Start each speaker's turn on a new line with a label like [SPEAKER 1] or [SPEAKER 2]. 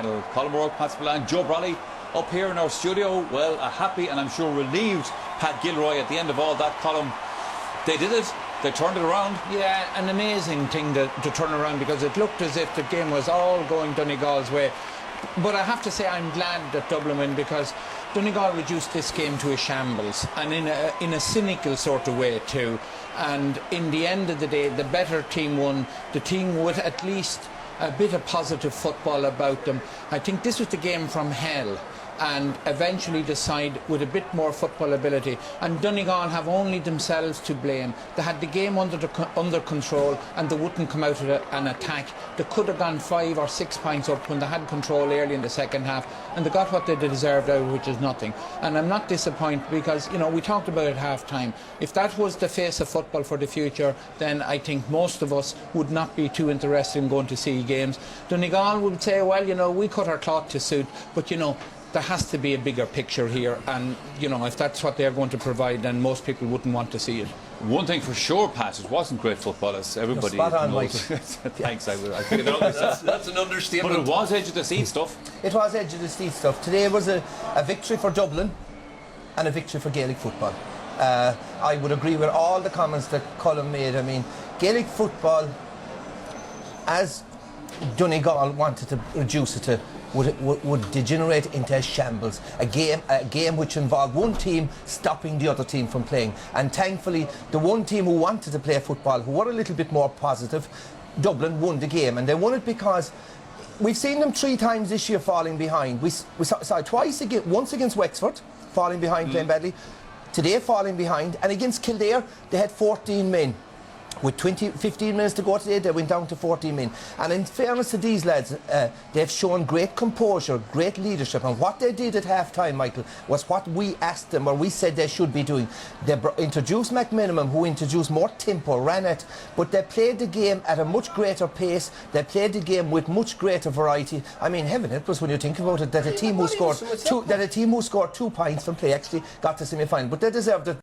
[SPEAKER 1] Colin O'Rourke, Pat Spillane, Joe Brolly up here in our studio. Well, a happy and I'm sure relieved Pat Gilroy at the end of all that. Colin, they did it. They turned it around.
[SPEAKER 2] Yeah, an amazing thing to turn around, because it looked as if the game was all going Donegal's way. But I have to say I'm glad that Dublin win, because Donegal reduced this game to a shambles, and in a cynical sort of way too. And in the end of the day, the better team won. The team with at least a bit of positive football about them. I think this was the game from hell, and eventually decide with a bit more football ability. And Donegal have only themselves to blame. They had the game under control, and they wouldn't come out with an attack. They could have gone 5 or 6 points up when they had control early in the second half, and they got what they deserved out, which is nothing. And I'm not disappointed, because, you know, we talked about it half time. If that was the face of football for the future, then I think most of us would not be too interested in going to see games. Donegal would say, well, you know, we cut our cloth to suit, but, you know, there has to be a bigger picture here, and, you know, if that's what they're going to provide, then most people wouldn't want to see it.
[SPEAKER 1] One thing for sure, Pat, it wasn't great football, as everybody
[SPEAKER 3] knows.
[SPEAKER 1] Thanks, I figured it out myself.
[SPEAKER 3] That's an understatement.
[SPEAKER 1] But it was edge of the seat stuff.
[SPEAKER 3] It was edge of the seat stuff. Today was a victory for Dublin and a victory for Gaelic football. I would agree with all the comments that Colin made. I mean, Gaelic football, as Donegal wanted to reduce it to, would degenerate into a shambles. A game which involved one team stopping the other team from playing. And thankfully, the one team who wanted to play football, who were a little bit more positive, Dublin, won the game. And they won it because we've seen them 3 times this year falling behind. We saw it twice, once against Wexford, falling behind, playing badly. Today, falling behind. And against Kildare, they had 14 men. With 15 minutes to go today, they went down to 14 men. And in fairness to these lads, they've shown great composure, great leadership. And what they did at half-time, Michael, was what we asked them, or we said they should be doing. They introduced McMinimum, who introduced more tempo, ran it, but they played the game at a much greater pace. They played the game with much greater variety. I mean, heaven help us when you think about it, that a team who scored 2 points from play actually got to semi-final. But they deserved it.